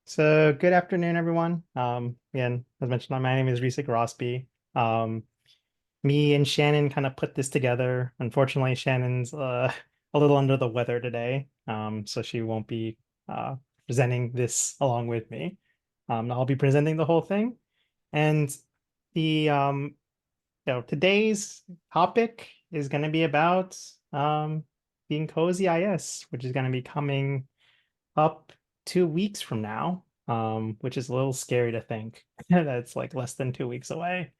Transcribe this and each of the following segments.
So good afternoon, everyone. Again, as mentioned, my name is Risa Gorospe. Um, Me and Shannon kind of put this together. Unfortunately, Shannon's a little under the weather today, so she won't be uh, presenting this along with me. I'll be presenting the whole thing, and the today's topic is going to be about the INCOSE IS, which is going to be coming up 2 weeks from now, which is a little scary to think that's like less than 2 weeks away.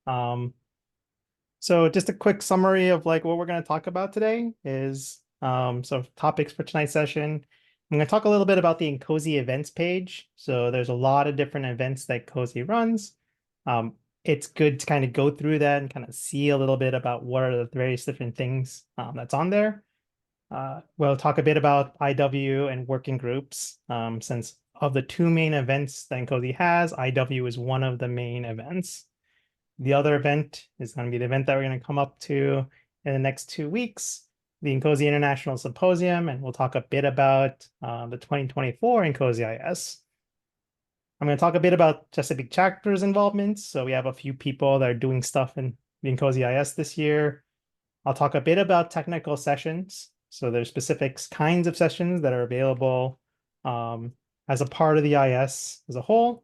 Um, so just a quick summary of like what we're going to talk about today is so topics for tonight's session. I'm going to talk a little bit about the INCOSE events page. So there's a lot of different events that COSE runs. It's good to kind of go through that and kind of see a little bit about what are the various different things that's on there. We'll talk a bit about IW and working groups, since of the two main events that INCOSE has, IW is one of the main events. The other event is going to be the event that we're going to come up to in the next 2 weeks, the INCOSE International Symposium, and we'll talk a bit about the 2024 INCOSE IS. I'm going to talk a bit about Chesapeake Chapter's involvement. So we have a few people that are doing stuff in the INCOSE IS this year. I'll talk a bit about technical sessions. So there's specific kinds of sessions that are available as a part of the IS as a whole.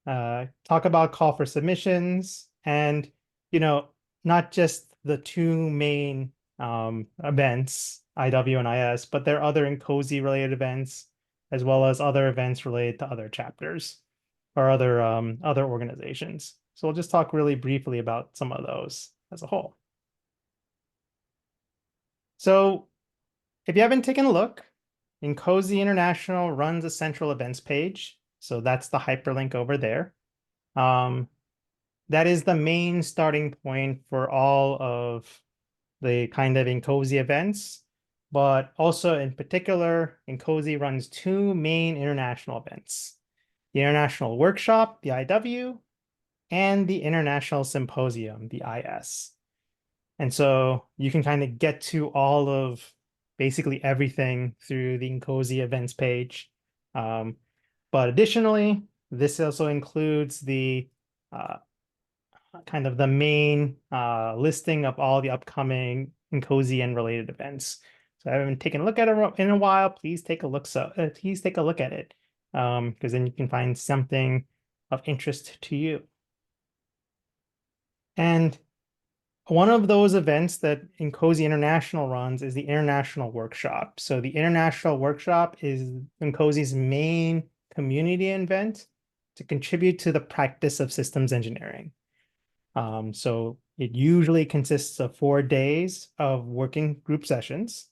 Talk about call for submissions and, you know, not just the two main events, IW and IS, but there are other INCOSE related events, as well as other events related to other chapters or other organizations. So we'll just talk really briefly about some of those as a whole. So if you haven't taken a look, INCOSE International runs a central events page. So that's the hyperlink over there. That is the main starting point for all of the kind of INCOSE events, but also in particular, INCOSE runs two main international events, the International Workshop, the IW, and the International Symposium, the IS. And so you can kind of get to all of basically everything through the INCOSE events page. But additionally, this also includes the kind of the main listing of all the upcoming INCOSE and related events. So I haven't taken a look at it in a while. Please take a look. Please take a look at it, because then you can find something of interest to you. And one of those events that INCOSE International runs is the International Workshop. So the International Workshop is INCOSE's main community event to contribute to the practice of systems engineering. So it usually consists of 4 days of working group sessions.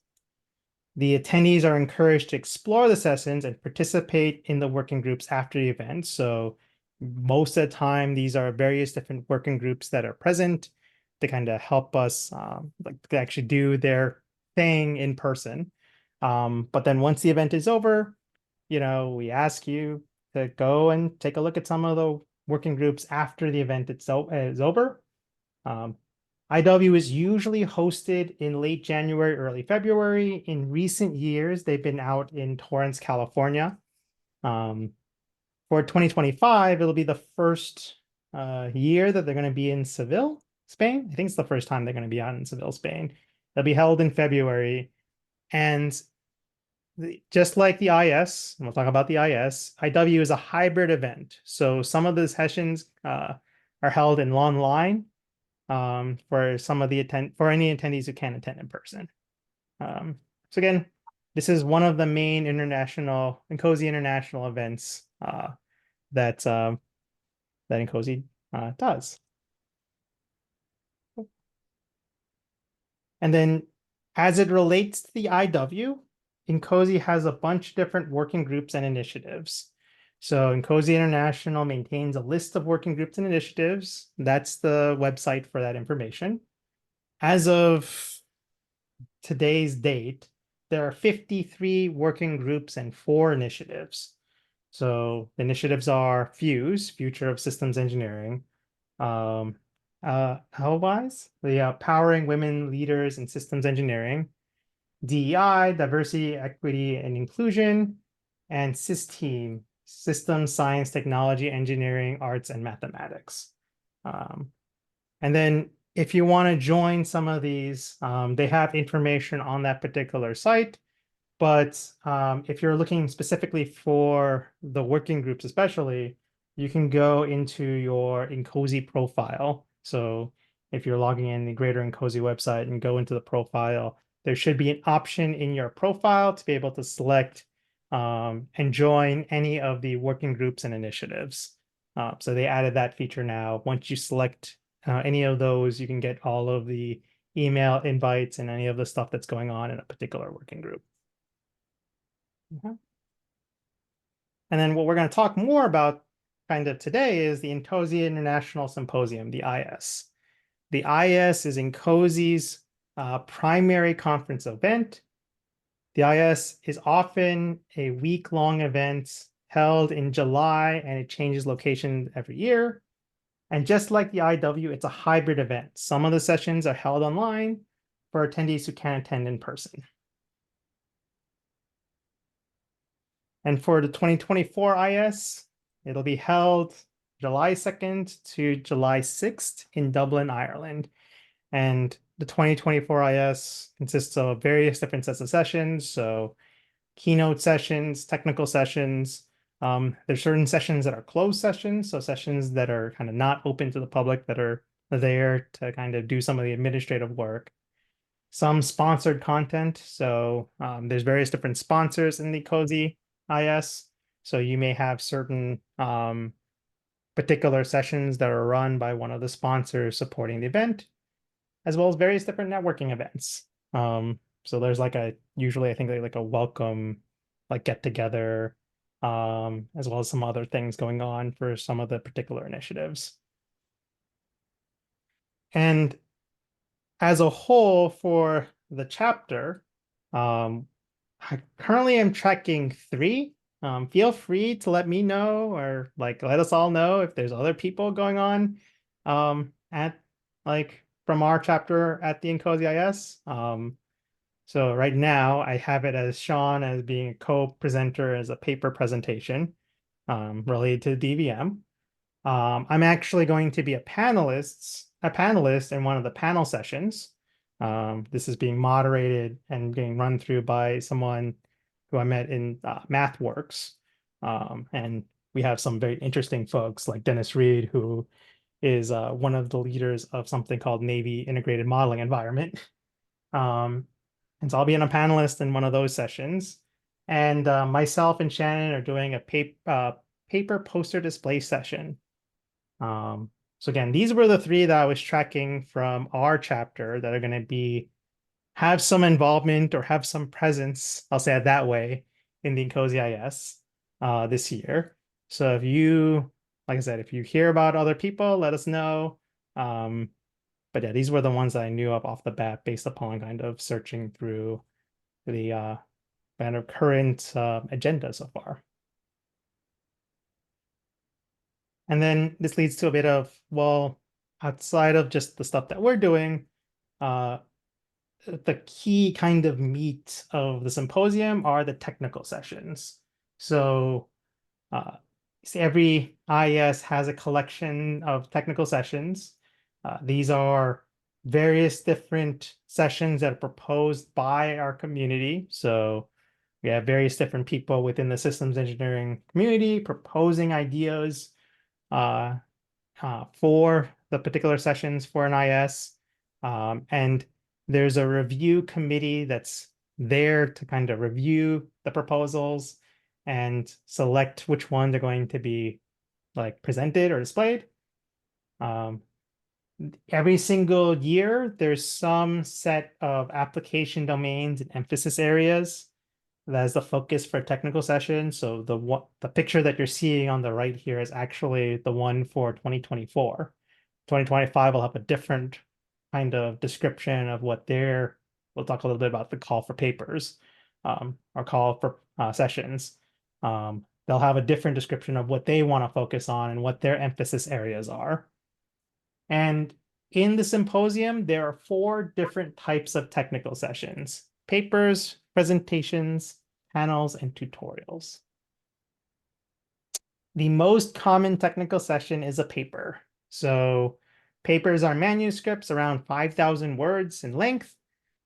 The attendees are encouraged to explore the sessions and participate in the working groups after the event. So most of the time, these are various different working groups that are present to kind of help us like to actually do their thing in person. But then once the event is over, we ask you to go and take a look at some of the working groups after the event itself is over. IW is usually hosted in late January, early February. In recent years, they've been out in Torrance, California. For 2025, it'll be the first year that they're going to be in Seville, Spain. I think it's the first time they're going to be out in Seville, Spain. They'll be held in February. And just like the IS, and we'll talk about the IS, IW is a hybrid event. So some of the sessions are held in online for any attendees who can't attend in person. So again, this is one of the main international INCOSE international events that INCOSE does. And then as it relates to the IW, INCOSE has a bunch of different working groups and initiatives. So INCOSE International maintains a list of working groups and initiatives. That's the website for that information. As of today's date, there are 53 working groups and 4 initiatives. So the initiatives are FUSE, Future of Systems Engineering, Hellwise, the Powering Women Leaders in Systems Engineering, DEI, Diversity, Equity, and Inclusion, and SysTeam, systems, science, technology, engineering, arts, and mathematics. And then if you want to join some of these, they have information on that particular site. But if you're looking specifically for the working groups, especially, you can go into your INCOSE profile. So if you're logging in the Greater INCOSE website and go into the profile, there should be an option in your profile to be able to select and join any of the working groups and initiatives. So they added that feature now. Once you select any of those, you can get all of the email invites and any of the stuff that's going on in a particular working group. And then what we're going to talk more about kind of today is the INCOSE International Symposium, the IS. The IS is INCOSE's primary conference event. The IS is often a week-long event held in July, and it changes location every year. And just like the IW, it's a hybrid event. Some of the sessions are held online for attendees who can't attend in person. And for the 2024 IS, it'll be held July 2nd to July 6th in Dublin, Ireland. And the 2024 IS consists of various different sets of sessions. So keynote sessions, technical sessions. There's certain sessions that are closed sessions. So sessions that are kind of not open to the public that are there to kind of do some of the administrative work. Some sponsored content. So there's various different sponsors in the COSI IS. So you may have certain particular sessions that are run by one of the sponsors supporting the event, as well as various different networking events. So there's like usually I think like a welcome, like get together, as well as some other things going on for some of the particular initiatives. And as a whole for the chapter, I currently am tracking 3. Feel free to let me know or like let us all know if there's other people going on at like from our chapter at the INCOSE IS. So right now I have it as Sean as being a co-presenter as a paper presentation related to DVM. I'm actually going to be a panelist in one of the panel sessions. This is being moderated and being run through by someone who I met in MathWorks. And we have some very interesting folks like Dennis Reed, who is one of the leaders of something called Navy Integrated Modeling Environment. And so I'll be a panelist in one of those sessions. And myself and Shannon are doing a paper poster display session. So again, these were the 3 that I was tracking from our chapter that are going to have some involvement or have some presence, I'll say it that way, in the INCOSE IS this year. So if you, like I said, if you hear about other people, let us know. But yeah, these were the ones that I knew of off the bat based upon kind of searching through the kind of current agenda so far. And then this leads to a bit of, well, outside of just the stuff that we're doing, the key kind of meat of the symposium are the technical sessions. So every IES has a collection of technical sessions. These are various different sessions that are proposed by our community. So we have various different people within the systems engineering community proposing ideas for the particular sessions for an IS. And there's a review committee that's there to kind of review the proposals and select which ones are going to be like presented or displayed. Every single year, there's some set of application domains and emphasis areas that is the focus for technical sessions. So the picture that you're seeing on the right here is actually the one for 2024. 2025 will have a different kind of description of what we'll talk a little bit about the call for papers or call for sessions. They'll have a different description of what they want to focus on and what their emphasis areas are. And in the symposium, there are 4 different types of technical sessions: papers, presentations, panels, and tutorials. The most common technical session is a paper. So papers are manuscripts around 5,000 words in length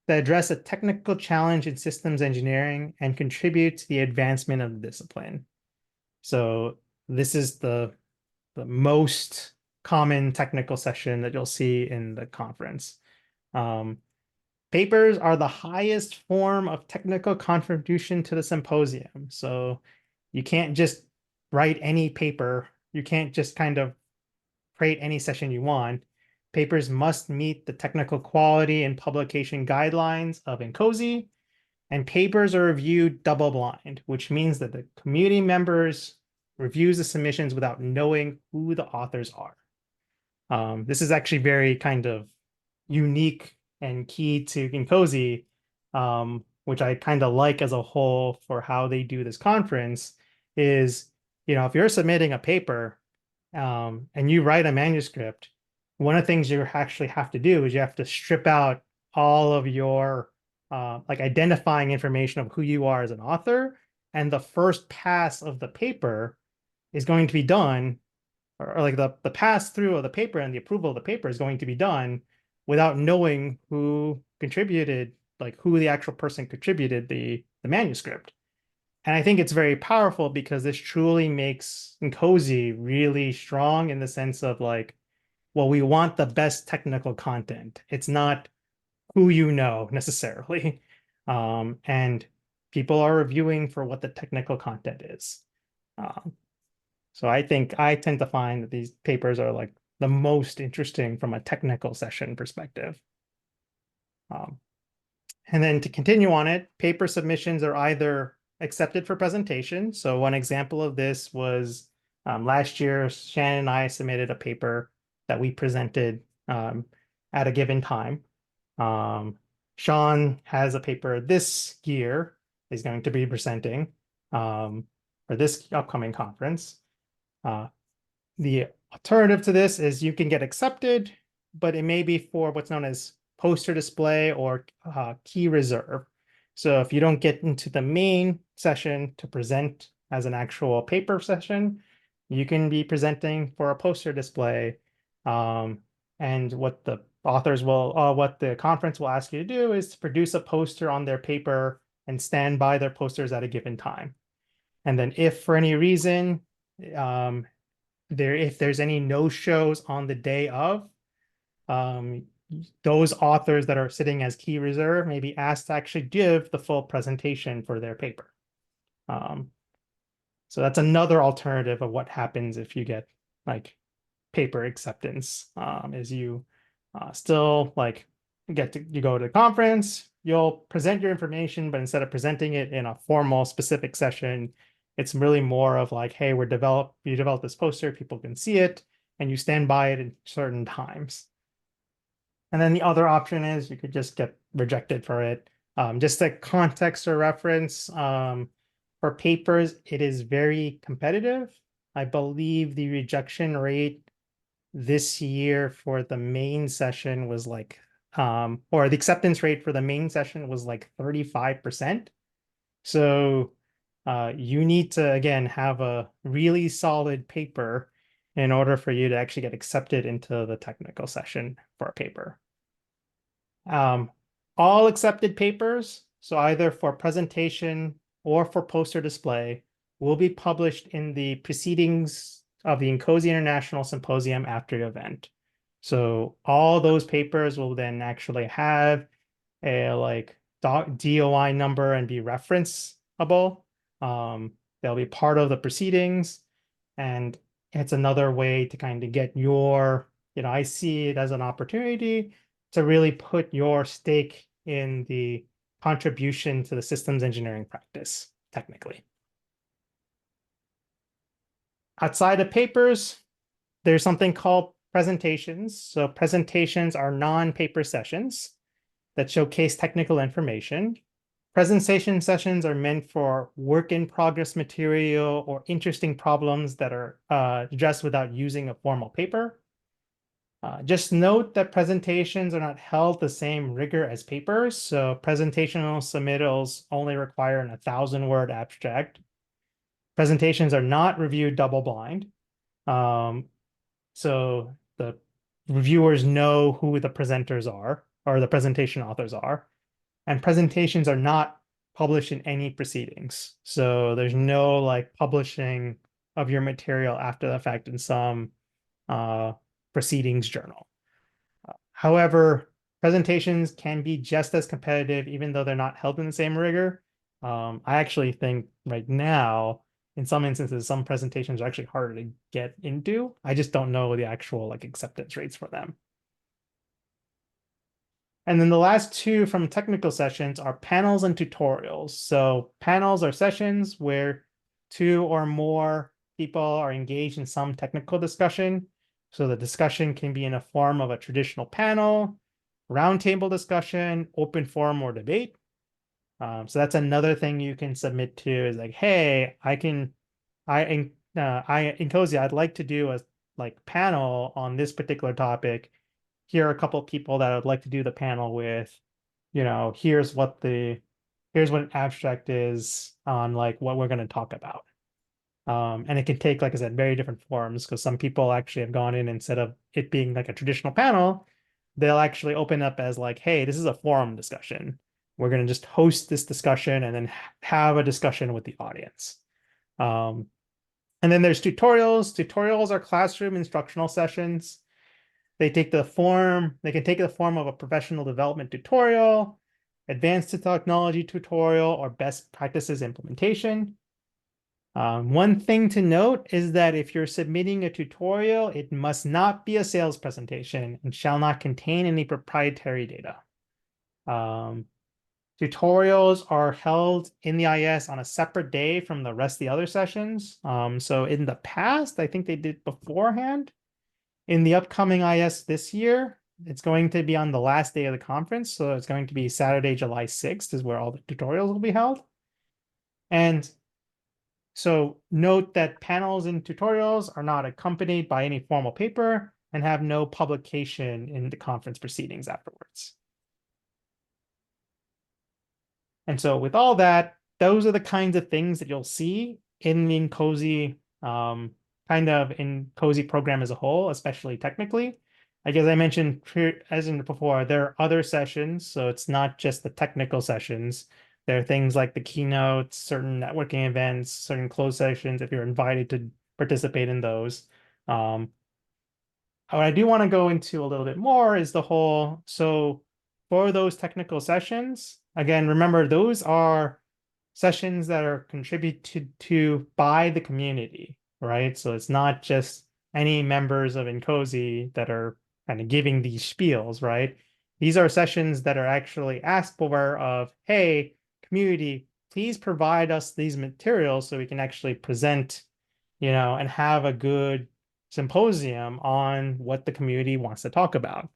that address a technical challenge in systems engineering and contribute to the advancement of the discipline. So this is the most common technical session that you'll see in the conference. Um, Papers are the highest form of technical contribution to the symposium. So you can't just write any paper. You can't just kind of create any session you want. Papers must meet the technical quality and publication guidelines of INCOSE, and papers are reviewed double blind, which means that the community members reviews the submissions without knowing who the authors are. This is actually very kind of unique and key to INCOSE, which I kind of like as a whole for how they do this conference is, if you're submitting a paper and you write a manuscript, one of the things you actually have to do is you have to strip out all of your like identifying information of who you are as an author. And the first pass of the paper is going to be done, or like the pass through of the paper and the approval of the paper is going to be done without knowing who contributed, like who the actual person contributed the manuscript. And I think it's very powerful because this truly makes INCOSE really strong in the sense of like, well, we want the best technical content. It's not who you know necessarily. And people are reviewing for what the technical content is. Um, so I think I tend to find that these papers are like the most interesting from a technical session perspective. Um, and then to continue on it, paper submissions are either accepted for presentation. So one example of this was last year, Shannon and I submitted a paper that we presented at a given time. Sean has a paper this year he's going to be presenting for this upcoming conference. The alternative to this is you can get accepted, but it may be for what's known as poster display or key reserve. So if you don't get into the main session to present as an actual paper session, you can be presenting for a poster display. And what the what the conference will ask you to do is to produce a poster on their paper and stand by their posters at a given time. And then if for any reason, if there's any no-shows on the day of, those authors that are sitting as key reserve may be asked to actually give the full presentation for their paper. So that's another alternative of what happens if you get like paper acceptance, is you still like you go to the conference, you'll present your information, but instead of presenting it in a formal specific session, it's really more of like, hey, you develop this poster, people can see it, and you stand by it at certain times. And then the other option is you could just get rejected for it. Just a context or reference, for papers, it is very competitive. I believe the rejection rate this year for the main session was like, or the acceptance rate for the main session was like 35%. So you need to, again, have a really solid paper in order for you to actually get accepted into the technical session for a paper. All accepted papers, so either for presentation or for poster display, will be published in the proceedings of the INCOSE International Symposium after the event. So all those papers will then actually have a like DOI number and be referenceable. They'll be part of the proceedings, and it's another way to kind of get your, I see it as an opportunity to really put your stake in the contribution to the systems engineering practice, technically. Outside of papers, there's something called presentations. So presentations are non-paper sessions that showcase technical information. Presentation sessions are meant for work in progress material or interesting problems that are addressed without using a formal paper. Just note that presentations are not held the same rigor as papers. So presentational submittals only require an 1,000-word abstract. Presentations are not reviewed double blind. So the reviewers know who the presenters are or the presentation authors are. And presentations are not published in any proceedings. So there's no like publishing of your material after the fact in some proceedings journal. However, presentations can be just as competitive, even though they're not held in the same rigor. I actually think right now, in some instances, some presentations are actually harder to get into. I just don't know the actual like acceptance rates for them. And then the last two from technical sessions are panels and tutorials. So panels are sessions where two or more people are engaged in some technical discussion. So the discussion can be in a form of a traditional panel, roundtable discussion, open forum, or debate. So that's another thing you can submit to is like, hey, in COSI, I'd like to do a like panel on this particular topic. Here are a couple of people that I'd like to do the panel with. Here's what an abstract is on like what we're going to talk about. And it can take, like I said, very different forms because some people actually have gone in instead of it being like a traditional panel, they'll actually open up as like, hey, this is a forum discussion. We're going to just host this discussion and then have a discussion with the audience. And then there's tutorials. Tutorials are classroom instructional sessions. They can take the form of a professional development tutorial, advanced technology tutorial, or best practices implementation. One thing to note is that if you're submitting a tutorial, it must not be a sales presentation and shall not contain any proprietary data. Tutorials are held in the IS on a separate day from the rest of the other sessions. So in the past, I think they did beforehand. In the upcoming IS this year, it's going to be on the last day of the conference. So it's going to be Saturday, July 6th is where all the tutorials will be held. And so note that panels and tutorials are not accompanied by any formal paper and have no publication in the conference proceedings afterwards. And so with all that, those are the kinds of things that you'll see in the INCOSE INCOSE program as a whole, especially technically. Like as I mentioned before, there are other sessions, so it's not just the technical sessions. There are things like the keynotes, certain networking events, certain closed sessions, if you're invited to participate in those. What I do want to go into a little bit more is so for those technical sessions, again, remember those are sessions that are contributed to by the community, right? So it's not just any members of INCOSE that are kind of giving these spiels, right? These are sessions that are actually asked for of, hey, community, please provide us these materials so we can actually present, and have a good symposium on what the community wants to talk about.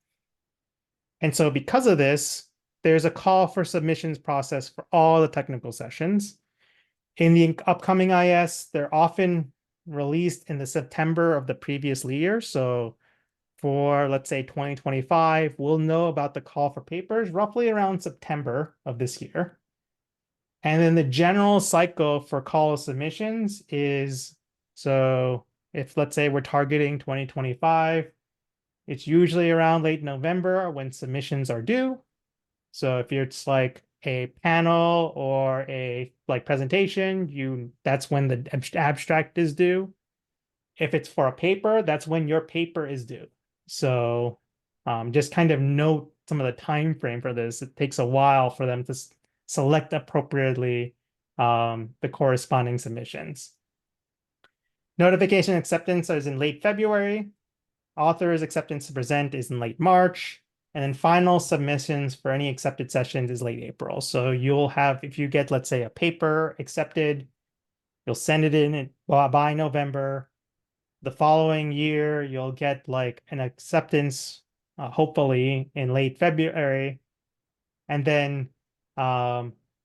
And so because of this, there's a call for submissions process for all the technical sessions. In the upcoming IS, they're often released in the September of the previous year. So for, let's say, 2025, we'll know about the call for papers roughly around September of this year. And then the general cycle for call submissions is, so if, let's say, we're targeting 2025, it's usually around late November when submissions are due. So if it's like a panel or a like presentation, that's when the abstract is due. If it's for a paper, that's when your paper is due. So just kind of note some of the time frame for this. It takes a while for them to select appropriately the corresponding submissions. Notification acceptance is in late February. Author's acceptance to present is in late March. And then final submissions for any accepted sessions is late April. So you'll have, if you get, let's say, a paper accepted, you'll send it in by November. The following year, you'll get like an acceptance, hopefully in late February. And then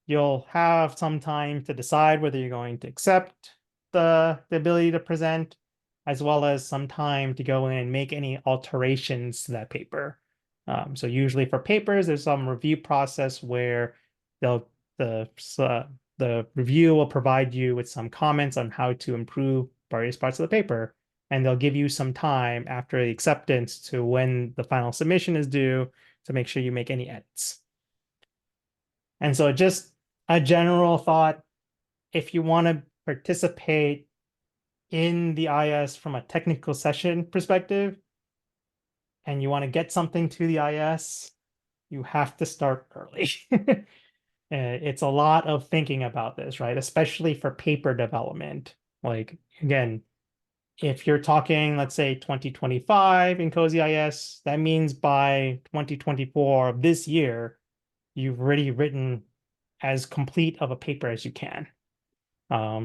you'll have some time to decide whether you're going to accept the ability to present, as well as some time to go in and make any alterations to that paper. So usually for papers, there's some review process where the the review will provide you with some comments on how to improve various parts of the paper. And they'll give you some time after the acceptance to when the final submission is due to make sure you make any edits. And so just a general thought, if you want to participate in the IS from a technical session perspective, and you want to get something to the IS, you have to start early. It's a lot of thinking about this, right? Especially for paper development. Like, again, if you're talking, let's say 2025 in INCOSE IS, that means by 2024 of this year, you've already written as complete of a paper as you can.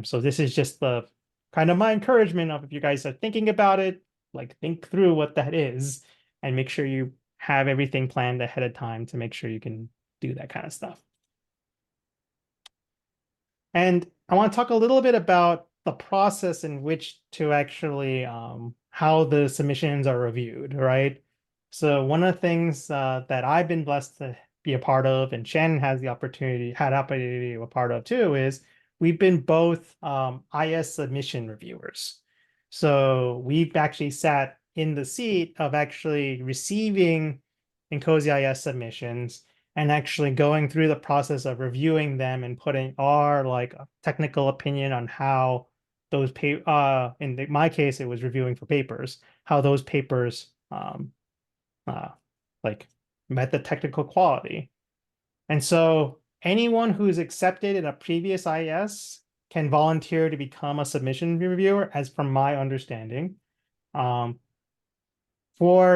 So this is just the kind of my encouragement of if you guys are thinking about it, like think through what that is and make sure you have everything planned ahead of time to make sure you can do that kind of stuff. And I want to talk a little bit about the process in which to actually how the submissions are reviewed, right? So one of the things that I've been blessed to be a part of, and Shannon has the opportunity, had opportunity to be a part of too, is we've been both IS submission reviewers. So we've actually sat in the seat of actually receiving INCOSE IS submissions and actually going through the process of reviewing them and putting our like technical opinion on how those my case, it was reviewing for papers, how those papers like met the technical quality. And so anyone who's accepted in a previous IS can volunteer to become a submission reviewer, as from my understanding. For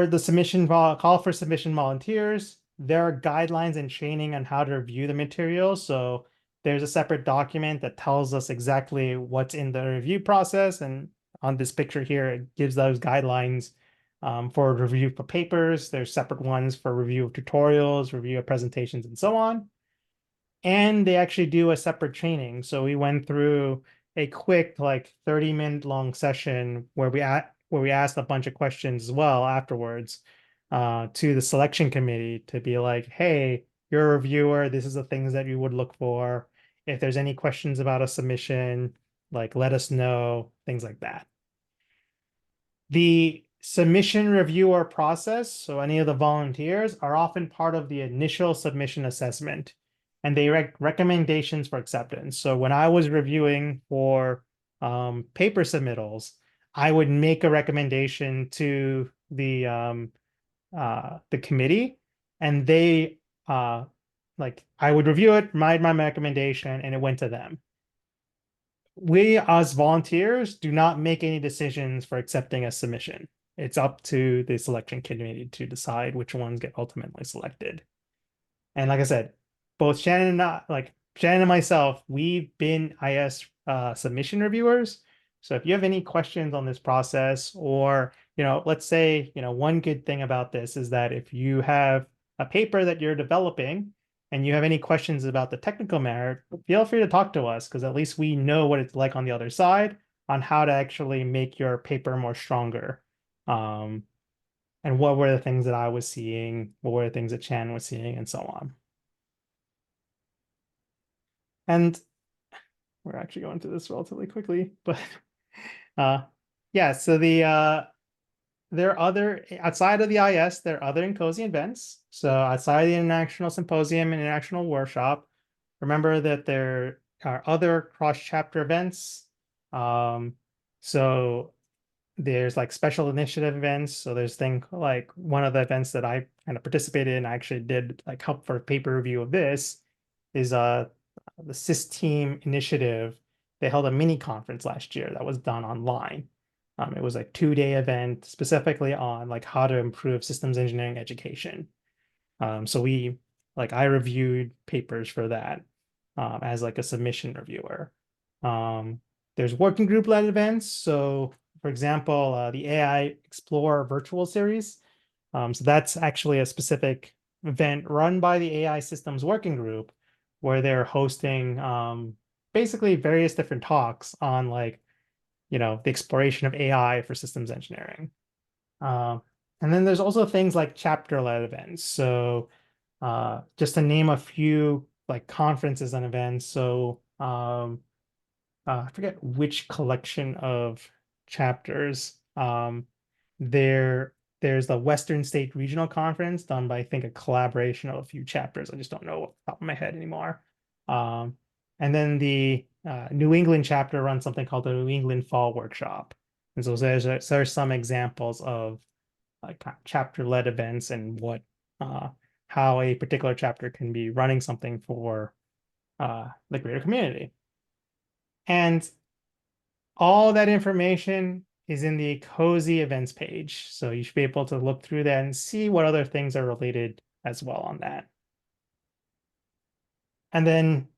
the call for submission volunteers, there are guidelines and training on how to review the material. So there's a separate document that tells us exactly what's in the review process. And on this picture here, it gives those guidelines for review for papers. There's separate ones for review of tutorials, review of presentations, and so on. And they actually do a separate training. So we went through a quick, like 30-minute long session where we asked a bunch of questions as well afterwards to the selection committee to be like, hey, you're a reviewer. This is the things that you would look for. If there's any questions about a submission, like let us know, things like that. The submission reviewer process, so any of the volunteers, are often part of the initial submission assessment, and they recommendations for acceptance. So when I was reviewing for paper submittals, I would make a recommendation to the committee, and they like I would review it, my recommendation, and it went to them. We as volunteers do not make any decisions for accepting a submission. It's up to the selection committee to decide which ones get ultimately selected. And like I said, both Shannon and myself, we've been IS submission reviewers. So if you have any questions on this process, or let's say, one good thing about this is that if you have a paper that you're developing and you have any questions about the technical merit, feel free to talk to us, because at least we know what it's like on the other side on how to actually make your paper more stronger. And what were the things that I was seeing, what were the things that Chan was seeing, and so on. And we're actually going through this relatively quickly, but yeah, so there are other, outside of the IS, there are other INCOSE events. So outside of the International Symposium and International Workshop, remember that there are other cross-chapter events. So there's like special initiative events. So there's thing like one of the events that I kind of participated in, I actually did like help for a paper review of this, is the SIS team initiative. They held a mini conference last year that was done online. It was a 2-day event specifically on like how to improve systems engineering education. So I reviewed papers for that as like a submission reviewer. There's working group led events. So for example, the AI Explorer virtual series. So that's actually a specific event run by the AI systems working group, where they're hosting basically various different talks on like, the exploration of AI for systems engineering. And then there's also things like chapter-led events. So just to name a few like conferences and events. So I forget which collection of chapters. There's the Western State Regional Conference done by, I think, a collaboration of a few chapters. I just don't know off the top of my head anymore. Um, and then the New England chapter runs something called the New England Fall Workshop. And so there's some examples of like chapter-led events and what how a particular chapter can be running something for the greater community. And all that information is in the Cozy events page. So you should be able to look through that and see what other things are related as well on that. And then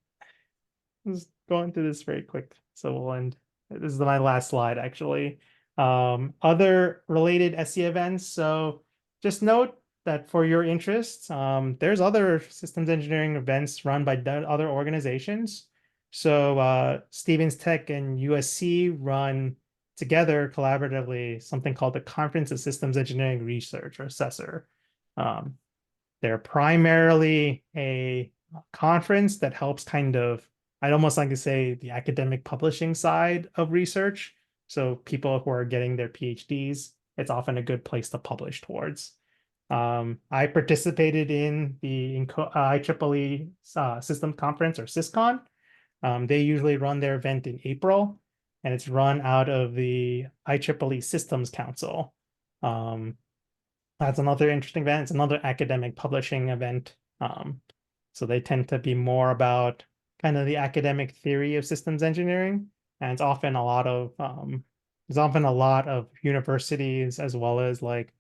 just going through this very quick. So we'll end. This is my last slide, actually. Other related SE events. So just note that for your interests, there's other systems engineering events run by other organizations. So Stevens Tech and USC run together collaboratively something called the Conference of Systems Engineering Research, or CESR. They're primarily a conference that helps kind of, I'd almost like to say, the academic publishing side of research. So people who are getting their PhDs, it's often a good place to publish towards. I participated in the IEEE Systems Conference, or SysCon. They usually run their event in April, and it's run out of the IEEE Systems Council. That's another interesting event. It's another academic publishing event. So they tend to be more about kind of the academic theory of systems engineering. And it's often a lot of there's often a lot of universities as well as like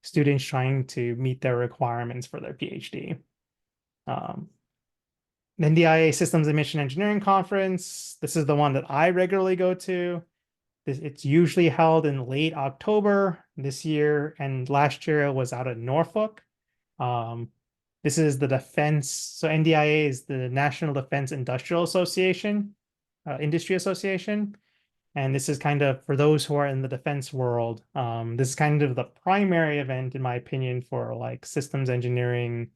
students trying to meet their requirements for their PhD. NDIA Systems and Mission Engineering Conference. This is the one that I regularly go to. It's usually held in late October this year, and last year it was out of Norfolk. This is the defense. So NDIA is the National Defense Industrial Association, Industry Association. And this is kind of, for those who are in the defense world, this is kind of the primary event, in my opinion, for like systems engineering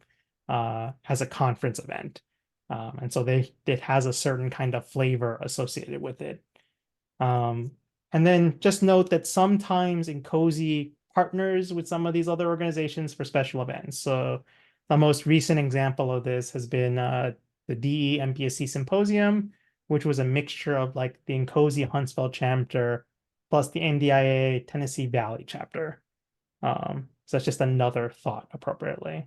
as a conference event. And so it has a certain kind of flavor associated with it. And then just note that sometimes INCOSE partners with some of these other organizations for special events. So the most recent example of this has been the DE MPSC Symposium, which was a mixture of like the INCOSE Huntsville chapter plus the NDIA Tennessee Valley chapter. So that's just another thought appropriately.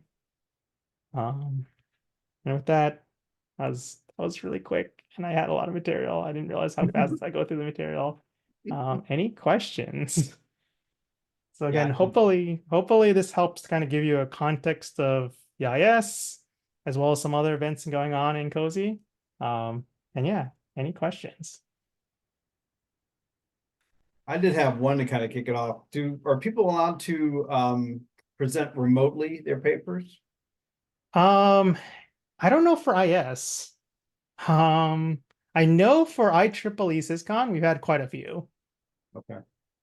And with that, that was really quick, and I had a lot of material. I didn't realize how fast I go through the material. Any questions? So again, Yeah. hopefully this helps to kind of give you a context of the IS as well as some other events going on in Cozy. And yeah, any questions? I did have one to kind of kick it off. Are people allowed to present remotely their papers? I don't know for IS. I know for IEEE SysCon, we've had quite a few. Okay.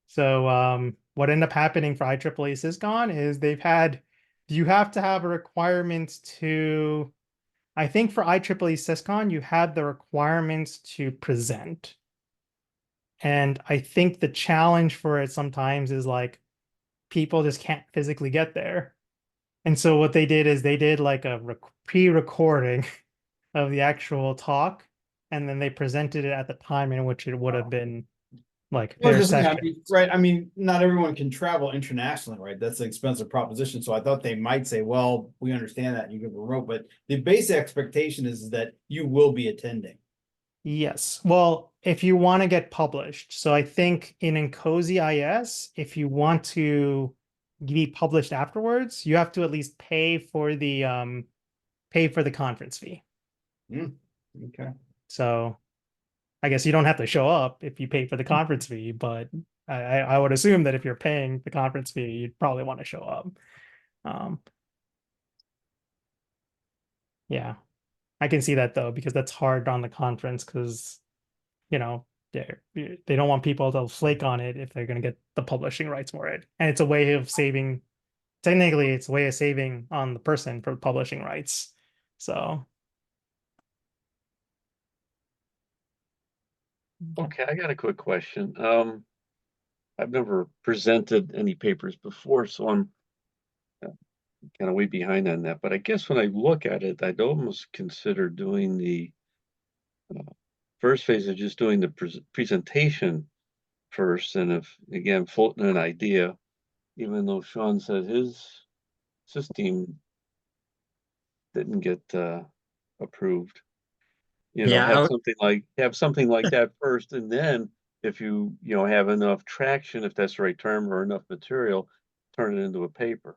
So what ended up happening for IEEE SysCon is you have to have a requirement to, I think for IEEE SysCon, you had the requirements to present. And I think the challenge for it sometimes is like people just can't physically get there. And so what they did is they did like a pre-recording of the actual talk, and then they presented it at the time in which it would have been like Well, their just, session. right. I mean, not everyone can travel internationally, right? That's an expensive proposition. So I thought they might say, well, we understand that and you can remote, but the basic expectation is that you will be attending. Yes. Well, if you want to get published, so I think in INCOSE IS, if you want to be published afterwards, you have to at least pay for the conference fee. Okay. So I guess you don't have to show up if you pay for the conference fee, but I would assume that if you're paying the conference fee, you'd probably want to show up. Yeah, I can see that though, because that's hard on the conference because, you know, they don't want people to flake on it if they're going to get the publishing rights for it. And it's a way of saving, technically, it's a way of saving on the person for publishing rights. So Okay, I got a quick question. I've never presented any papers before, so I'm kind of way behind on that. But I guess when I look at it, I'd almost consider doing the uh, first phase of just doing the presentation first. And if, again, floating an idea, even though Sean said his team didn't get approved, Yeah, have something like that first, and then if you have enough traction, if that's the right term, or enough material, turn it into a paper.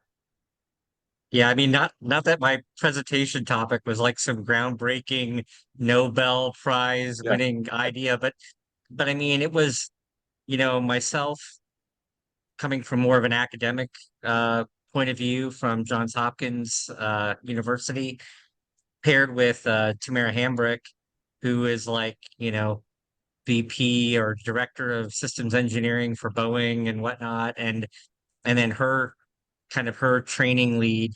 yeah. I mean, not that my presentation topic was like some groundbreaking Nobel Prize Yeah, winning idea, but I mean, it was, myself coming from more of an academic point of view from Johns Hopkins University, paired with Tamara Hambrick, who is like, VP or director of systems engineering for Boeing and whatnot, and then her training lead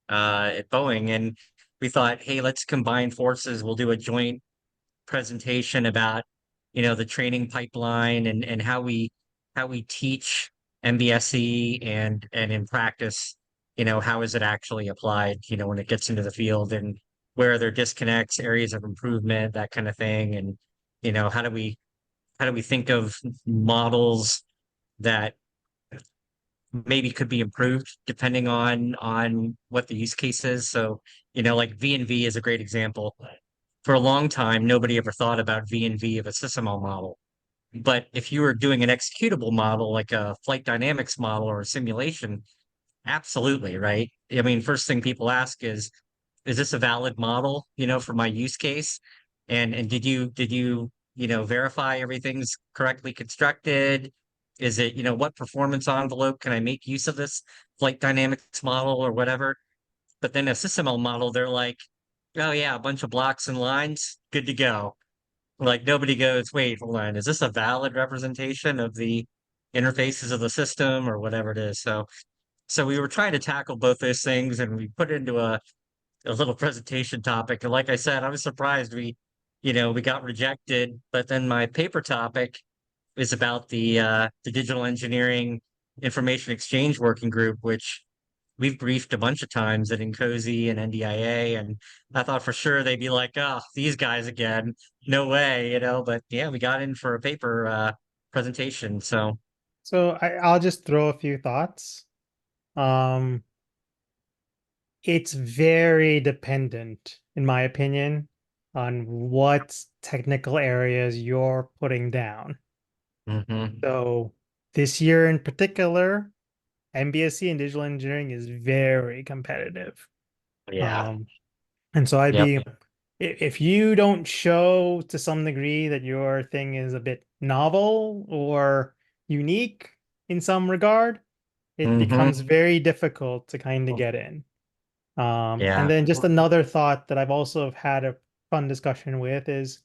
at Boeing. And we thought, hey, let's combine forces. We'll do a joint presentation about, the training pipeline and how we teach MBSE and in practice, how is it actually applied, when it gets into the field, and where are there disconnects, areas of improvement, that kind of thing. And, how do we think of models that maybe could be improved depending on what the use case is. So, like V and V is a great example. For a long time, nobody ever thought about V and V of a SysML model. But if you were doing an executable model, like a flight dynamics model or a simulation, absolutely, right? I mean, first thing people ask is this a valid model, for my use case? And did you verify everything's correctly constructed? Is it, what performance envelope can I make use of this flight dynamics model or whatever? But then a SysML model, they're like, oh yeah, a bunch of blocks and lines, good to go. Like nobody goes, wait, hold on, is this a valid representation of the interfaces of the system or whatever it is? So we were trying to tackle both those things, and we put it into a little presentation topic. And like I said, I was surprised we got rejected. But then my paper topic is about the digital engineering information exchange working group, which we've briefed a bunch of times at INCOSE and NDIA. And I thought for sure they'd be like, oh, these guys again, no way, but yeah, we got in for a paper presentation. So So I'll just throw a few thoughts. Um, it's very dependent, in my opinion, on what technical areas you're putting down. mhm. So this year in particular, MBSE and digital engineering is very competitive. Yeah. Um, and so I'd Yep. be if you don't show to some degree that your thing is a bit novel or unique in some regard, it Hmm. becomes very difficult to kind of get in. And Yeah. then just another thought that I've also had a fun discussion with is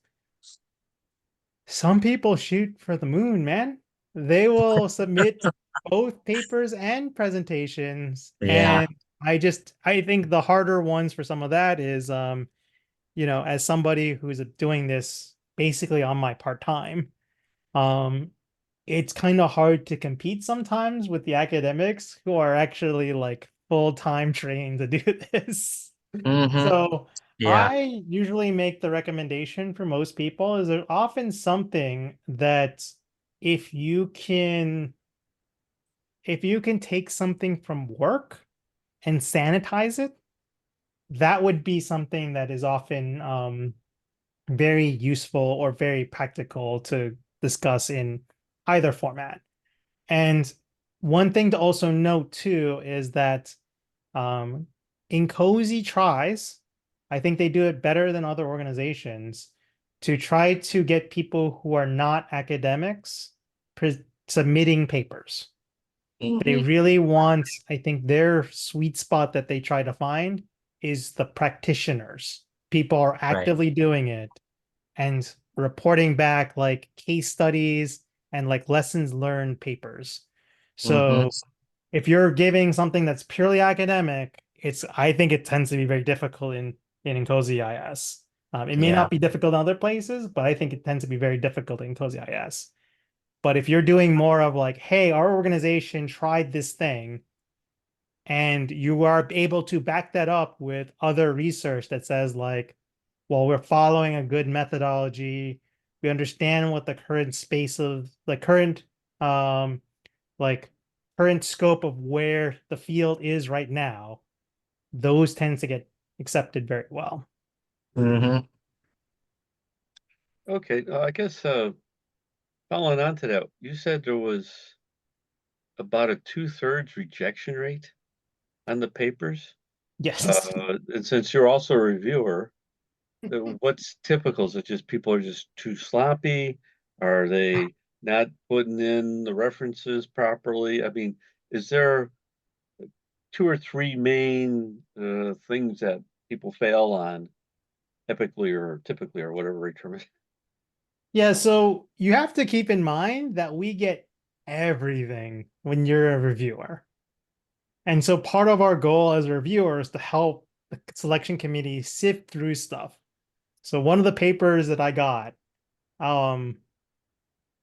some people shoot for the moon, man. They will submit both papers and presentations. Yeah. And I think the harder ones for some of that is as somebody who's doing this basically on my part-time, um, it's kind of hard to compete sometimes with the academics who are actually like full-time trained to do this. Hmm. So Yeah. I usually make the recommendation for most people is there often something that if you can if you can take something from work and sanitize it, that would be something that is often very useful or very practical to discuss in either format. And one thing to also note too is that um, INCOSE tries, I think they do it better than other organizations, to try to get people who are not academics submitting papers. They Hmm. really want, I think their sweet spot that they try to find is the practitioners. People are Right. actively doing it and reporting back like case studies and like lessons learned papers. Hmm. So if you're giving something that's purely academic, I think it tends to be very difficult in INCOSE IS. It may Yeah. not be difficult in other places, but I think it tends to be very difficult in INCOSE IS. But if you're doing more of like, hey, our organization tried this thing, and you are able to back that up with other research that says like, well, we're following a good methodology. We understand what the current space of the current like current scope of where the field is right now. Those tend to get accepted very well. Hmm. Okay, I guess following on to that, you said there was about a 2/3 rejection rate on the papers. Yes. And since you're also a reviewer, what's typical? Is it just people are just too sloppy? Are they not putting in the references properly? I mean, is there two or three main things that people fail on typically or whatever term it is? Yeah, so you have to keep in mind that we get everything when you're a reviewer. And so part of our goal as a reviewer is to help the selection committee sift through stuff. So one of the papers that I got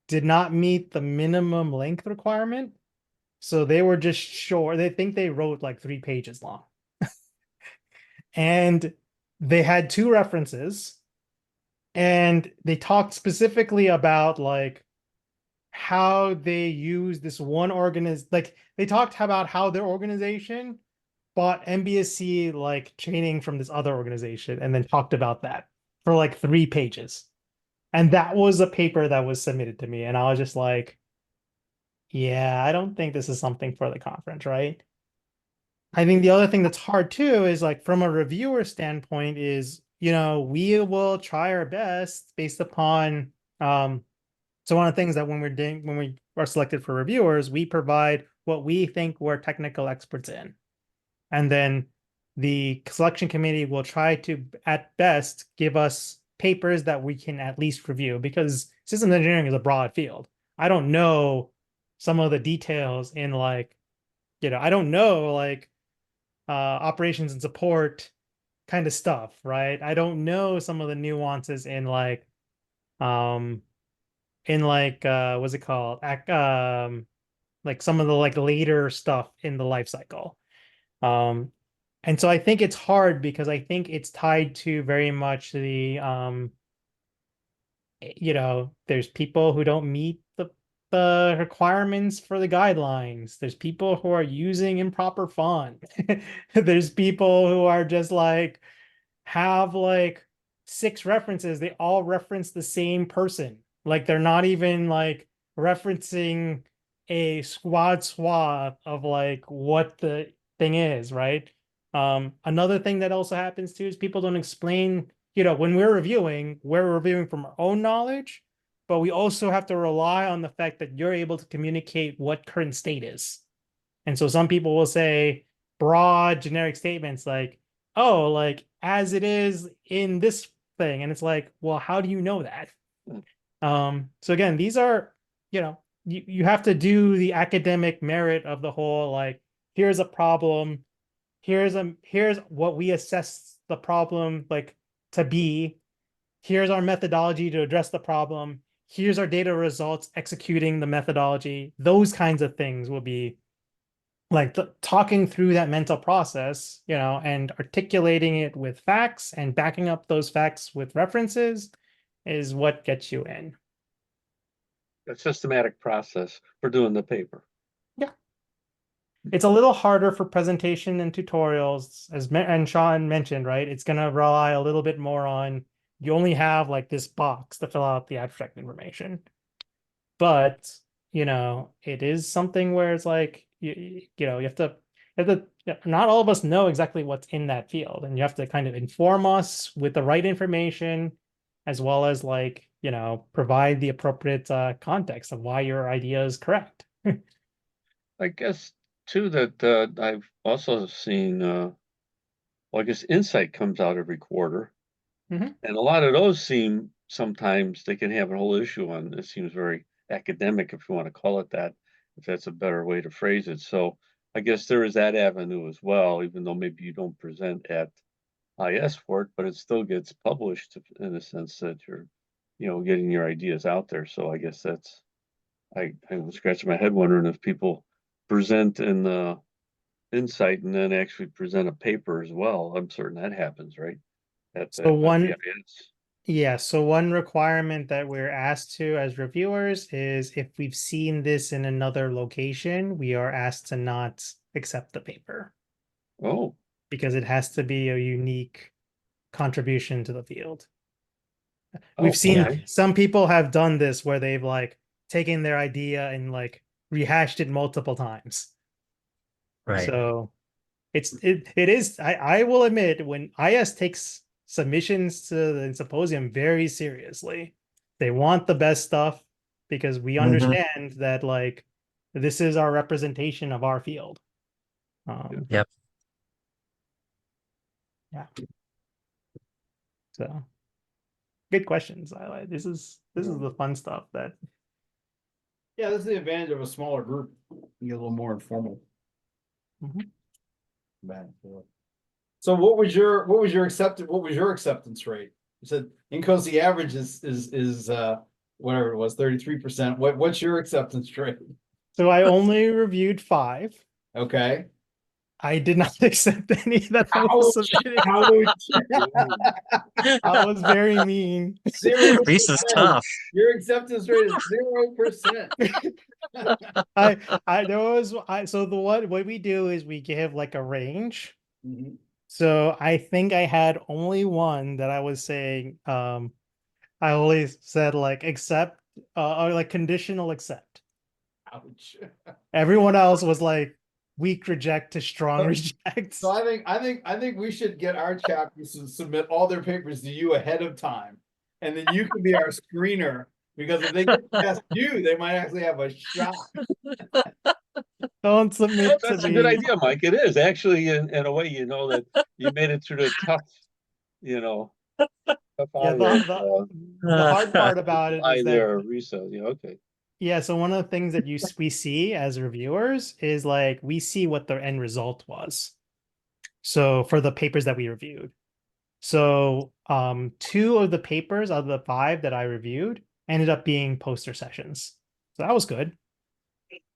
did not meet the minimum length requirement. So they were just short. They think they wrote like 3 pages long. And they had 2 references. And they talked specifically about like how they use this one like they talked about how their organization bought MBSC like training from this other organization and then talked about that for like 3 pages. And that was a paper that was submitted to me. And I was just like, yeah, I don't think this is something for the conference, right? I think the other thing that's hard too is like from a reviewer standpoint is, we will try our best based upon so one of the things that when we are selected for reviewers, we provide what we think we're technical experts in. And then the selection committee will try to, at best, give us papers that we can at least review because systems engineering is a broad field. I don't know some of the details in like, I don't know like operations and support kind of stuff, right? I don't know some of the nuances um in like what's it called? Like some of the like later stuff in the life cycle. Um and so I think it's hard because I think it's tied to very much there's people who don't meet the requirements for the guidelines. There's people who are using improper font. There's people who are just like have like 6 references. They all reference the same person. Like they're not even like referencing a squad swath of like what the thing is, right? Another thing that also happens too is people don't explain, when we're reviewing from our own knowledge, but we also have to rely on the fact that you're able to communicate what current state is. And so some people will say broad generic statements like, oh, like as it is in this thing. And it's like, well, how do you know that? So again, these are, you have to do the academic merit of the whole, like, here's a problem, here's what we assess the problem like to be, here's our methodology to address the problem, here's our data results executing the methodology. Those kinds of things will be like talking through that mental process, and articulating it with facts and backing up those facts with references is what gets you in. A systematic process for doing the paper. Yeah. It's a little harder for presentation and tutorials, and Sean mentioned, right? It's going to rely a little bit more on you only have like this box to fill out the abstract information. But, it is something where it's like, you have to, not all of us know exactly what's in that field. And you have to kind of inform us with the right information, as well as like, provide the appropriate context of why your idea is correct. I guess too that I've also seen well, I guess Insight comes out every quarter. Mhm. And a lot of those seem sometimes they can have a whole issue on. It seems very academic, if you want to call it that, if that's a better way to phrase it. So I guess there is that avenue as well, even though maybe you don't present at IS for it, but it still gets published in a sense that you're, getting your ideas out there. So I guess that's, I was scratching my head wondering if people present in the Insight and then actually present a paper as well. I'm certain that happens, right? At So the IS. yeah, so one requirement that we're asked to as reviewers is if we've seen this in another location, we are asked to not accept the paper Oh, because it has to be a unique contribution to the field. We've seen okay. some people have done this where they've like taken their idea and like rehashed it multiple times. Right. So it is I will admit when IS takes submissions to the symposium very seriously. They want the best stuff because we understand that like this is our representation of our field. Yep. Yeah. So good questions. I like this is the fun stuff that Yeah, this is the advantage of a smaller group. You get a little more informal. Mhm. Back and forth. So what was your acceptance rate? You said INCOSE the average is whatever it was, 33%. What's your acceptance rate? So I only reviewed 5. Okay. I did not accept any that I was submitting. I was very mean. 0%. Risa's tough. Your acceptance rate is 0%. So what we do is we give like a range. Mhm. So I think I had only one that I was saying, I always said like accept, or like conditional accept. Ouch. Everyone else was like weak reject to strong reject. So I think we should get our chapters to submit all their papers to you ahead of time. And then you can be our screener, because if they get past you, they might actually have a shot. Don't submit to That's a good me. idea, Mike. It is actually in a way, that you made it through the tough, tough Yeah, audio. the hard part about it is that There, Risa. Yeah, okay. yeah, so one of the things that we see as reviewers is like we see what the end result was. So for the papers that we reviewed. So 2 of the papers out of the 5 that I reviewed ended up being poster sessions. So that was good.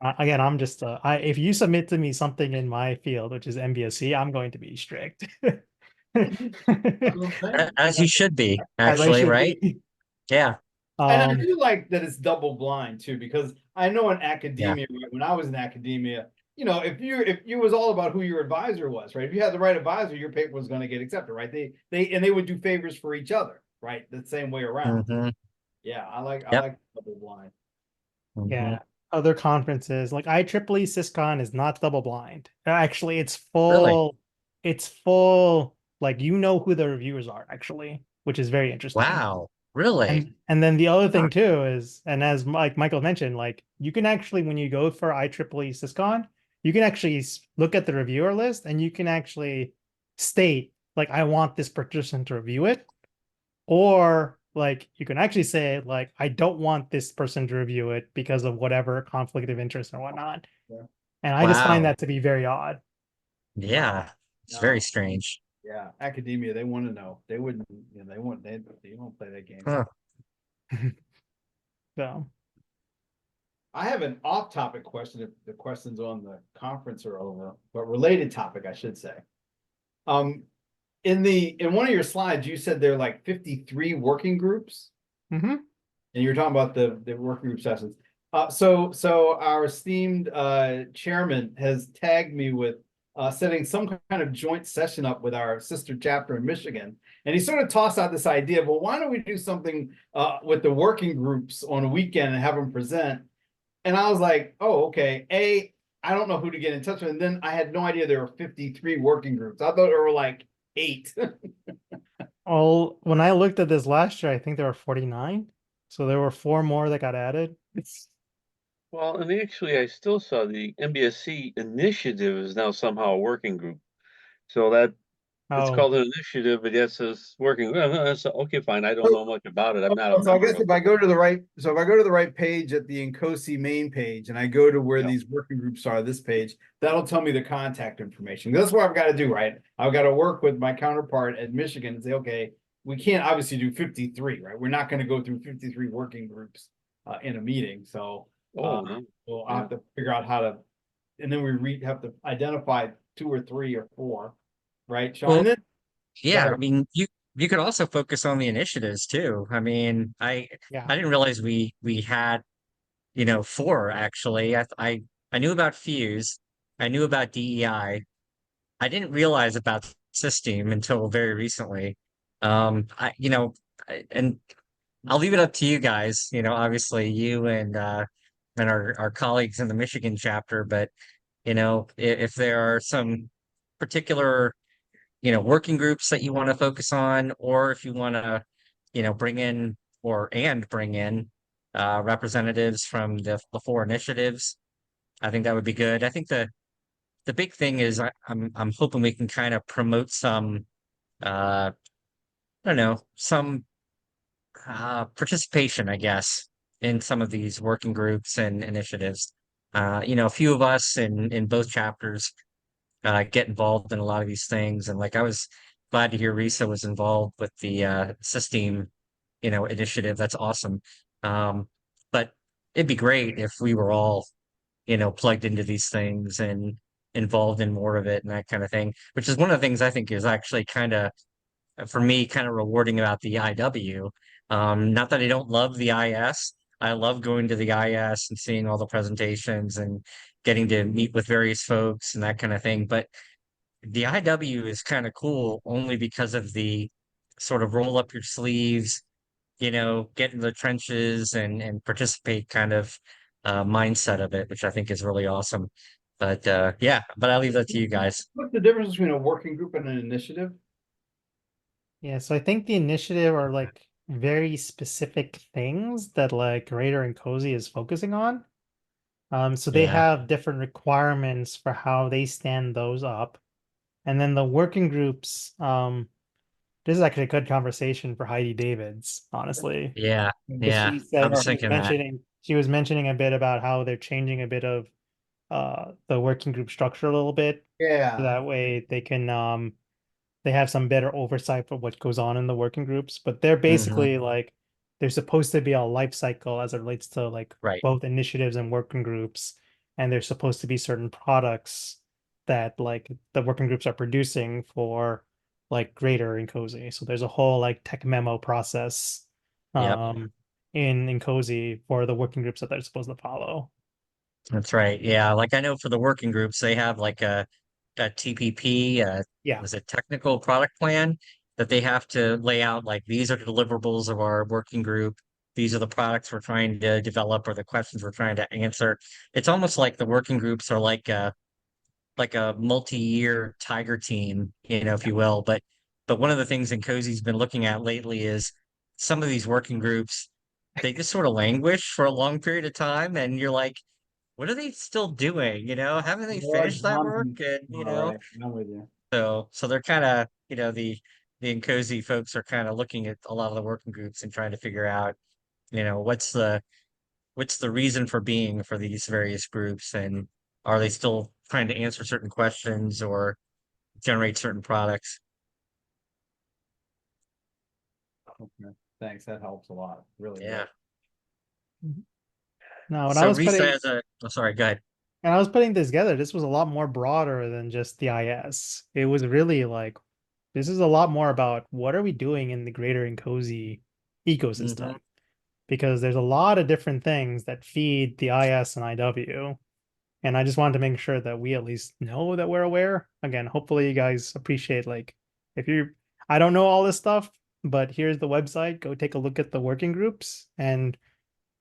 Again, I'm just if you submit to me something in my field, which is MBSC, I'm going to be strict. As you should be, As I actually, should right? be. Yeah. And I do like that it's double blind too, because I know in Yeah. academia, right, when I was in academia, if you was all about who your advisor was, right? If you had the right advisor, your paper was going to get accepted, right? They would do favors for each other, right? The same way around. Mhm. Yeah, I like Yep. double blind. Mhm. Yeah. Other conferences like IEEE SysCon is not double blind. Actually, Really? it's full, like who the reviewers are actually, which is very interesting. Wow. Really? And then the other Huh. thing too is, and as Michael mentioned, like you can actually, when you go for IEEE SysCon, you can actually look at the reviewer list and you can actually state like I want this person to review it, or like you can actually say like I don't want this person to review it because of whatever conflict of interest and whatnot. Yeah. And I just find Wow. that to be very odd. Yeah. It's No. very strange. Yeah, academia, they want to know. They wouldn't, they don't play that game. Huh. So I have an off-topic question if the questions on the conference are over, but related topic, I should say. In one of your slides, you said there are like 53 working groups, mhm. and you were talking about the working group sessions. So our esteemed chairman has tagged me with setting some kind of joint session up with our sister chapter in Michigan. And he sort of tossed out this idea of, well, why don't we do something with the working groups on a weekend and have them present? And I was like, oh, okay. I don't know who to get in touch with. And then I had no idea there were 53 working groups. I thought there were like 8. Well, when I looked at this last year, I think there were 49. So there were 4 more that got added. Well, and actually, I still saw the MBSC initiative is now somehow a working group. So that It's Oh, called an initiative, but yes, it's working. Okay, fine. I don't know much about it. I'm not a So I member guess of if I it. go to the right, so if I go to the right page at the INCOSE main page and I go to where Yeah. these working groups are, this page, that'll tell me the contact information. That's what I've got to do, right? I've got to work with my counterpart at Michigan and say, okay, we can't obviously do 53, right? We're not going to go through 53 working groups in a meeting. So Oh, no. we'll Yeah. have to figure out how to, and then we have to identify 2 or 3 or 4, right, Sean? Well, And then, go yeah, ahead. I mean, you could also focus on the initiatives too. I mean, yeah. I didn't realize we had, four actually. I knew about Fuse, I knew about DEI. I didn't realize about System until very recently. And I'll leave it up to you guys. Obviously you and our colleagues in the Michigan chapter, but if there are some particular working groups that you want to focus on, or if you want to, bring in bring in representatives from the four initiatives, I think that would be good. I think the big thing is I'm hoping we can kind of promote some I don't know, some participation, I guess, in some of these working groups and initiatives. A few of us in both chapters get involved in a lot of these things. And like I was glad to hear Risa was involved with the System, initiative. That's awesome. But it'd be great if we were all, plugged into these things and involved in more of it and that kind of thing, which is one of the things I think is actually kind of for me kind of rewarding about the IW. Not that I don't love the IS. I love going to the IS and seeing all the presentations and getting to meet with various folks and that kind of thing. But the IW is kind of cool only because of the sort of roll up your sleeves, get in the trenches and participate kind of mindset of it, which I think is really awesome. But yeah, but I leave that to you guys. What's the difference between a working group and an initiative? Yeah, so I think the initiative are like very specific things that like Greater and Cozy is focusing on. So they Yeah. have different requirements for how they stand those up. And then the working groups, this is actually a good conversation for Heidi Davids, honestly. Yeah. Because Yeah. she I said was thinking that. she was mentioning a bit about how they're changing a bit of the working group structure a little bit. So Yeah. that way they can they have some better oversight for what goes on in the working groups, but they're Hmm. basically like there's supposed to be a life cycle as it relates to like Right. both initiatives and working groups, and there's supposed to be certain products that like the working groups are producing for like Greater and Cozy. So there's a whole like tech memo process Yep. in Cozy for the working groups that they're supposed to follow. That's right. Yeah. Like I know for the working groups, they have like a TPP, Yeah. was it technical product plan that they have to lay out like these are the deliverables of our working group. These are the products we're trying to develop or the questions we're trying to answer. It's almost like the working groups are like a multi-year tiger team, if you will. But one of the things in Cozy's been looking at lately is some of these working groups, they just sort of languish for a long period of time, and you're like, what are they still doing? Haven't they Lord finished that work? Johnson. And All right, I'm with you. so they're kind of, the Nkosi folks are kind of looking at a lot of the working groups and trying to figure out, what's the reason for being for these various groups, and are they still trying to answer certain questions or generate certain products? Okay. Thanks. That helps a lot. Really Yeah. will. No, when I So was Risa putting has oh, sorry, go ahead. and I was putting this together, this was a lot more broader than just the IS. It was really like this is a lot more about what are we doing in the greater and cozy ecosystem, Hmm. because there's a lot of different things that feed the IS and IW. And I just wanted to make sure that we at least know that we're aware. Again, hopefully you guys appreciate like if you I don't know all this stuff, but here's the website. Go take a look at the working groups, and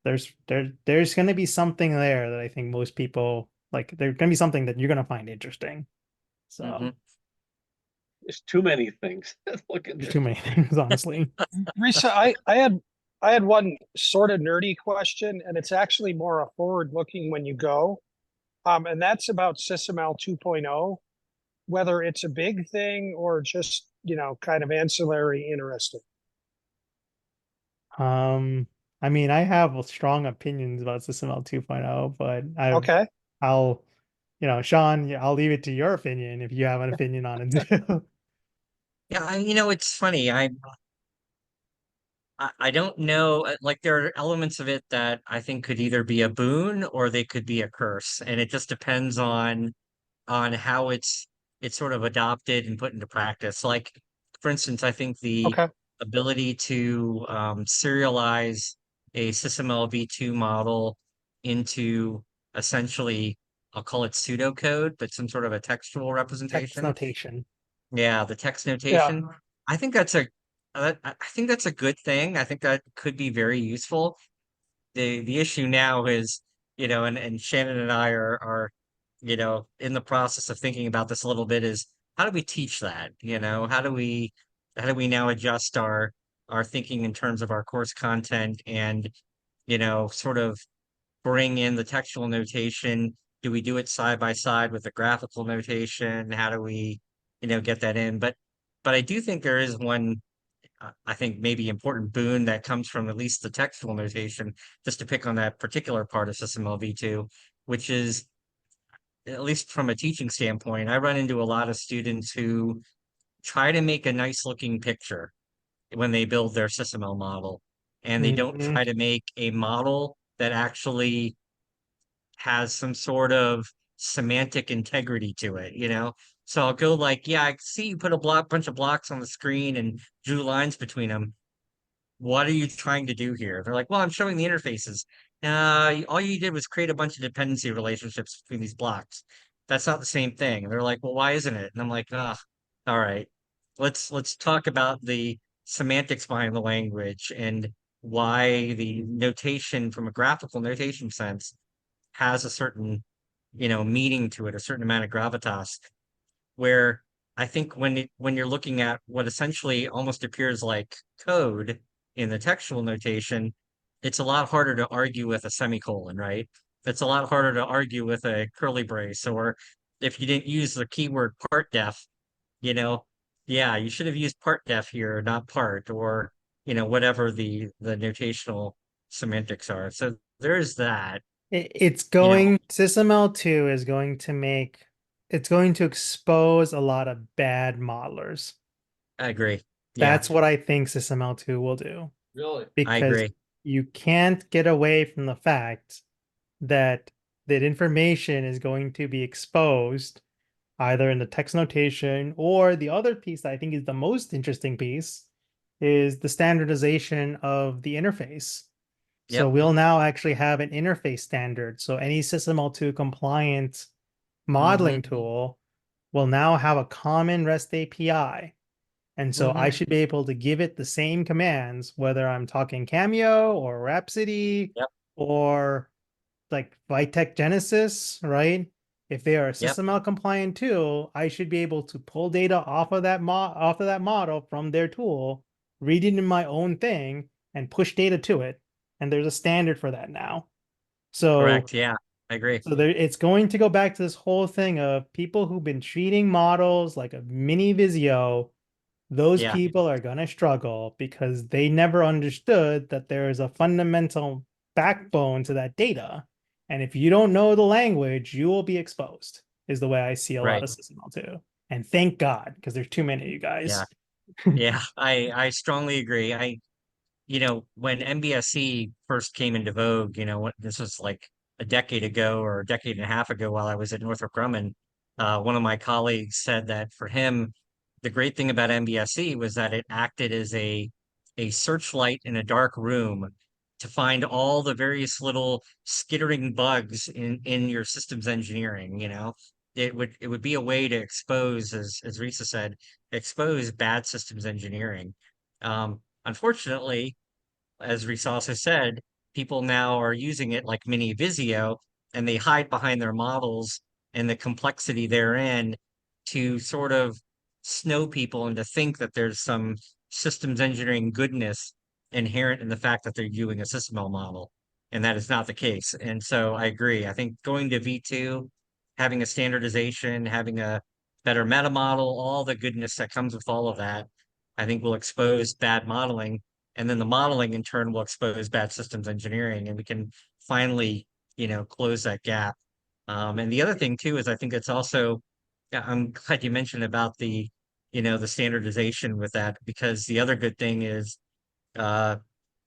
there's going to be something there that I think most people like. There's going to be something that you're going to find interesting. Hmm. So There's too many things that look there's too many interesting. things, honestly. Risa, I had one sort of nerdy question, and it's actually more a forward looking when you go. And that's about SysML 2.0. whether it's a big thing or just, kind of ancillary interesting. Um, I mean, I have strong opinions about SysML 2.0, but Okay. I'll, Sean, I'll leave it to your opinion if you have an opinion on it too. Yeah, it's funny. I don't know. Like there are elements of it that I think could either be a boon or they could be a curse, and it just depends on how it's sort of adopted and put into practice. Like, for instance, I think the Okay. ability to serialize a SysML v2 model into essentially, I'll call it pseudocode, but some sort of a textual Text representation. notation. Yeah, the text Yeah. notation. I think that's a I think that's a good thing. I think that could be very useful. The issue now is, and Shannon and I are, in the process of thinking about this a little bit is how do we teach that? How do we now adjust our thinking in terms of our course content and, sort of bring in the textual notation? Do we do it side by side with the graphical notation? How do we, get that in? But I do think there is one I think maybe important boon that comes from at least the textual notation, just to pick on that particular part of SysML v2, which is, at least from a teaching standpoint, I run into a lot of students who try to make a nice looking picture when they build their SysML model, and they don't Mhm. try to make a model that actually has some sort of semantic integrity to it. So I'll go like, yeah, I see you put a bunch of blocks on the screen and drew lines between them. What are you trying to do here? They're like, well, I'm showing the interfaces. All you did was create a bunch of dependency relationships between these blocks. That's not the same thing. And they're like, well, why isn't it? And I'm like, all right. Let's talk about the semantics behind the language and why the notation from a graphical notation sense has a certain, meaning to it, a certain amount of gravitas, where I think when you're looking at what essentially almost appears like code in the textual notation, it's a lot harder to argue with a semicolon, right? It's a lot harder to argue with a curly brace, or if you didn't use the keyword part def, you know, yeah, you should have used part def here, not part, or whatever the notational semantics are. So there's that, It's you know, going, SysML 2 is going to it's going to expose a lot of bad modelers. I agree. Yeah, That's what I think SysML 2 will do. Really? I Because agree. you can't get away from the fact that that information is going to be exposed either in the text notation, or the other piece that I think is the most interesting piece is the standardization of the interface. So Yep. we'll now actually have an interface standard. So any SysML 2 compliant Hmm. modeling tool will now have a common REST API. And so I Hmm. should be able to give it the same commands, whether I'm talking Cameo or Rhapsody Yep. or like Vitec Genesis, right? If they are a Yep. SysML compliant tool, I should be able to pull data off of that model from their tool, read it in my own thing, and push data to it. And there's a standard for that now. So Correct. Yeah, I agree. so there, it's going to go back to this whole thing of people who've been treating models like a mini Visio. Those Yeah, people are going to struggle because they never understood that there is a fundamental backbone to that data. And if you don't know the language, you will be exposed, is the way I see a lot right. of SysML too. And thank God, because there's too many of you Yeah. guys. Yeah, I strongly agree. When MBSE first came into vogue, this was like a decade ago or a decade and a half ago while I was at Northrop Grumman, one of my colleagues said that for him, the great thing about MBSE was that it acted as a searchlight in a dark room to find all the various little skittering bugs in your systems engineering. It would be a way to expose, as Risa said, expose bad systems engineering. Unfortunately, as Reese also said, people now are using it like mini Visio, and they hide behind their models and the complexity therein to sort of snow people and to think that there's some systems engineering goodness inherent in the fact that they're using a SysML model. And that is not the case. And so I agree. I think going to V2, having a standardization, having better meta model, all the goodness that comes with all of that, I think will expose bad modeling. And then the modeling in turn will expose bad systems engineering, and we can finally, close that gap. And the other thing too is I think it's also, yeah, I'm glad you mentioned about the standardization with that, because the other good thing is uh,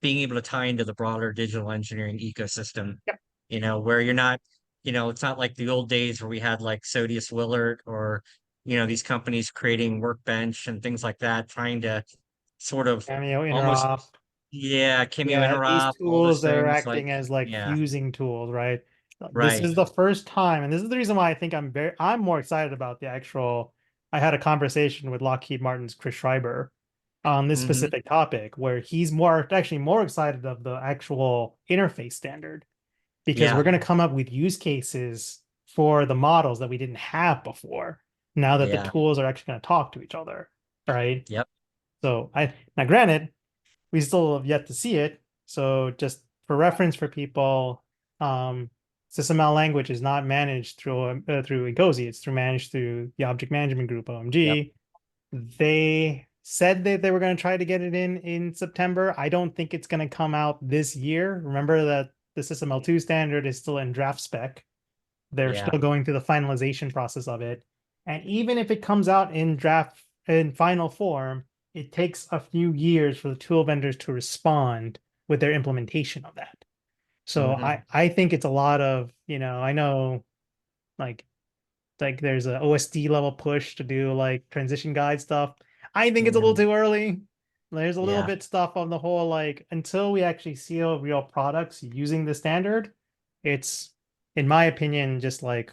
being able to tie into the broader digital engineering ecosystem. Yep. Where you're not, it's not like the old days where we had like Sodius Willard or, these companies creating Workbench and things like that, trying to sort of Cameo almost, interop. Cameo Yeah, these interop, all those tools that are things like, acting as like yeah, fusing tools, right? This right. is the first time, and this is the reason why I think I'm more excited about the actual. I had a conversation with Lockheed Martin's Chris Schreiber on this Hmm. specific topic, where he's actually more excited of the actual interface standard, because we're Yeah, going to come up with use cases for the models that we didn't have before. Now that the yeah, tools are actually going to talk to each other, right? yep, So now granted, we still have yet to see it. So just for reference for people, SysML language is not managed through INCOSE. It's managed through the Object Management Group, yep, OMG. They said that they were going to try to get it in September. I don't think it's going to come out this year. Remember that the SysML2 standard is still in draft spec. They're yeah, still going through the finalization process of it. And even if it comes out in final form, it takes a few years for the tool vendors to respond with their implementation of that. So hmm, I think it's a lot of, I know like there's a OSD level push to do like transition guide stuff. I think it's a little hmm, too early. There's a little yeah, bit stuff on the whole, like until we actually see real products using the standard, it's in my opinion just like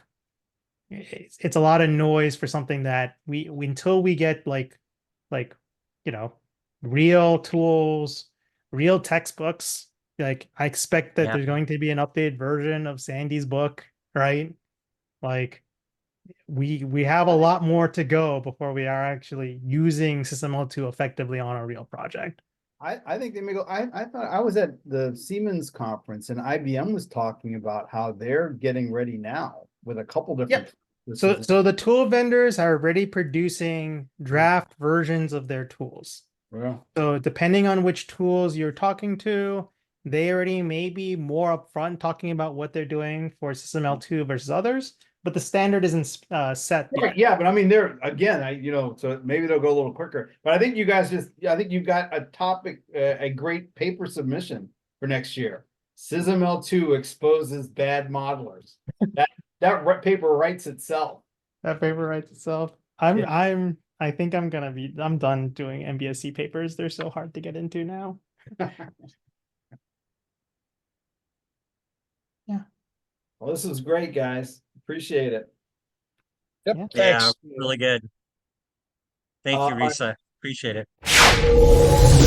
it's a lot of noise for something that we until we get like you know real tools, real textbooks. Like I expect that yeah, there's going to be an updated version of Sandy's book, right? Like we have a lot more to go before we are actually using SysML2 effectively on a real project. I think they may go. I thought I was at the Siemens conference and IBM was talking about how they're getting ready now with a couple different. Yep. So the tool vendors are already producing draft versions of their tools. Well, So depending on which tools you're talking to, they already may be more upfront talking about what they're doing for SysML2 versus others, but the standard isn't set right, yet. yeah, but I mean, they're again, so maybe they'll go a little quicker. But I think you guys I think you've got a topic, a great paper submission for next year. SysML2 exposes bad modelers. That paper writes itself. That paper writes itself. I think I'm done doing MBSC papers. They're so hard to get into now. Yeah. Well, this was great, guys. Appreciate it. Yep, Yeah. yeah, thanks. really good. Thank you, All right. Risa. Appreciate it.